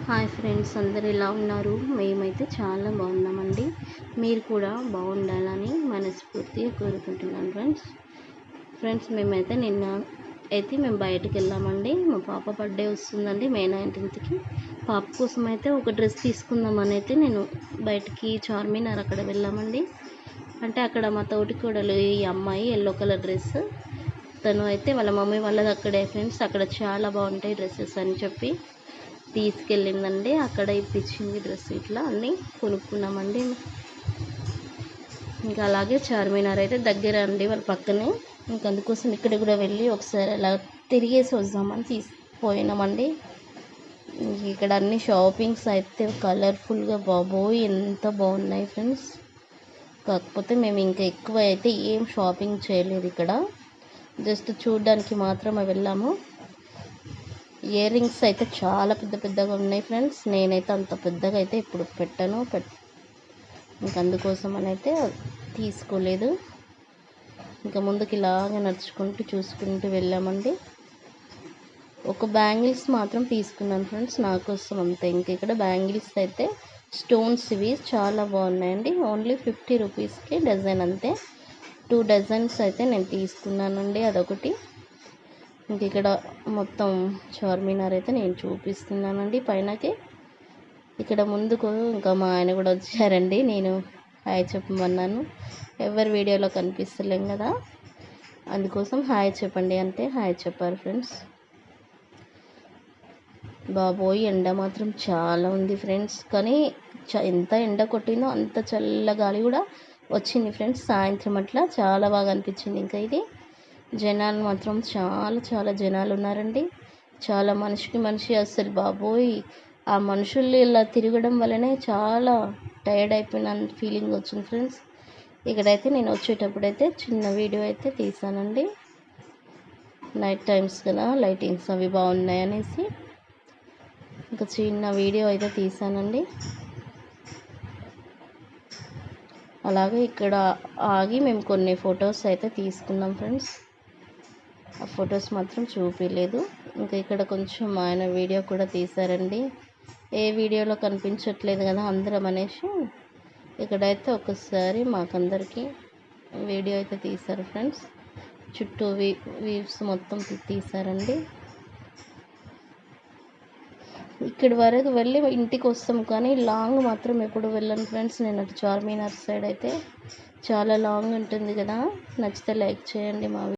Hi friends, అందరు ఎలా ఉన్నారు? మేమైతే చాలా బాగున్నామండి. మీరు కూడా బాగుండాలని మనస్ఫూర్తిగా కోరుకుంటున్నాను ఫ్రెండ్స్. మేము బయటికి వెళ్ళామండి. మా పాప బర్త్డే వస్తుందండి, మే 19కి. పాప కోసం అయితే ఒక డ్రెస్ తీసుకుందామని అయితే నేను బయటికి చార్మినార్ అక్కడ వెళ్ళామండి. అంటే అక్కడ మా తోటి కోడలు ఈ అమ్మాయి ఎల్లో కలర్ డ్రెస్, తను అయితే వాళ్ళ మమ్మీ వాళ్ళది అక్కడే ఫ్రెండ్స్. అక్కడ చాలా బాగుంటాయి డ్రెస్సెస్ అని చెప్పి తీసుకెళ్ళిందండి. అక్కడ ఇప్పించింది డ్రెస్. ఇట్లా అన్నీ కొనుక్కున్నామండి. ఇంకా అలాగే చార్మినార్ అయితే దగ్గర అండి, వాళ్ళ పక్కనే. ఇంకా అందుకోసం ఇక్కడ కూడా వెళ్ళి ఒకసారి అలా తిరిగేసి వద్దామని పోయినామండి. ఇక్కడ అన్ని షాపింగ్స్ అయితే కలర్ఫుల్గా, బాబోయ్ ఎంత బాగున్నాయి ఫ్రెండ్స్. కాకపోతే మేము ఇంకా ఎక్కువ అయితే ఏం షాపింగ్ చేయలేదు. ఇక్కడ జస్ట్ చూడడానికి మాత్రమే వెళ్ళాము. ఇయర్ రింగ్స్ అయితే చాలా పెద్ద పెద్దగా ఉన్నాయి ఫ్రెండ్స్. నేనైతే అంత పెద్దగా అయితే ఇప్పుడు పెట్టను. ఇంక అందుకోసం అని అయితే తీసుకోలేదు. ఇంకా ముందుకు ఇలాగ నడుచుకుంటూ చూసుకుంటూ వెళ్ళామండి. ఒక బ్యాంగిల్స్ మాత్రం తీసుకున్నాను ఫ్రెండ్స్, నా కోసం అంతే. ఇంక ఇక్కడ బ్యాంగిల్స్ అయితే స్టోన్స్ ఇవి చాలా బాగున్నాయండి. ఓన్లీ 50 రూపీస్కి డజన్ అంతే. 2 డజన్స్ అయితే నేను తీసుకున్నానండి. అదొకటి. ఇంక ఇక్కడ మొత్తం చార్మినార్ అయితే నేను చూపిస్తున్నానండి పైనకి. ఇక్కడ ముందుకు ఇంకా మా ఆయన కూడా వచ్చారండి. నేను హాయ్ చెప్పమన్నాను. ఎవరి వీడియోలో కనిపిస్తలేం కదా, అందుకోసం హాయ్ చెప్పండి అంటే హాయ్ చెప్పారు ఫ్రెండ్స్. బాబోయ్ ఎండ మాత్రం చాలా ఉంది ఫ్రెండ్స్. కానీ ఎంత ఎండ కొట్టిందో అంత చల్ల గాలి కూడా వచ్చింది ఫ్రెండ్స్. సాయంత్రం అట్లా చాలా బాగా అనిపించింది. ఇంకా ఇది జనాలు మాత్రం చాలా చాలా జనాలు ఉన్నారండి. చాలా మనిషికి మనిషి అసలు బాబోయ్, ఆ మనుషులు ఇలా తిరగడం వల్లనే చాలా టైర్డ్ అయిపోయిన ఫీలింగ్ వచ్చింది ఫ్రెండ్స్. ఇక్కడైతే నేను వచ్చేటప్పుడైతే చిన్న వీడియో అయితే తీసానండి. నైట్ టైమ్స్ కదా, లైటింగ్స్ అవి బాగున్నాయి అనేసి ఇంకా చిన్న వీడియో అయితే తీసానండి. అలాగే ఇక్కడ ఆగి మేము కొన్ని ఫొటోస్ అయితే తీసుకున్నాం ఫ్రెండ్స్. ఆ ఫొటోస్ మాత్రం చూపించలేదు. ఇంకా ఇక్కడ కొంచెం ఆయన వీడియో కూడా తీశారండి. ఏ వీడియోలో కనిపించట్లేదు కదా అందరం అనేసి ఇక్కడైతే ఒకసారి మాకందరికీ వీడియో అయితే తీశారు ఫ్రెండ్స్. చుట్టూ వీవ్స్ మొత్తం తీశారండి. ఇక్కడి వరకు వెళ్ళి ఇంటికి వస్తాం, కానీ లాంగ్ మాత్రం ఎప్పుడు వెళ్ళను ఫ్రెండ్స్. నేను అటు చార్మినార్ సైడ్ అయితే చాలా లాంగ్ ఉంటుంది కదా. నచ్చితే లైక్ చేయండి. మా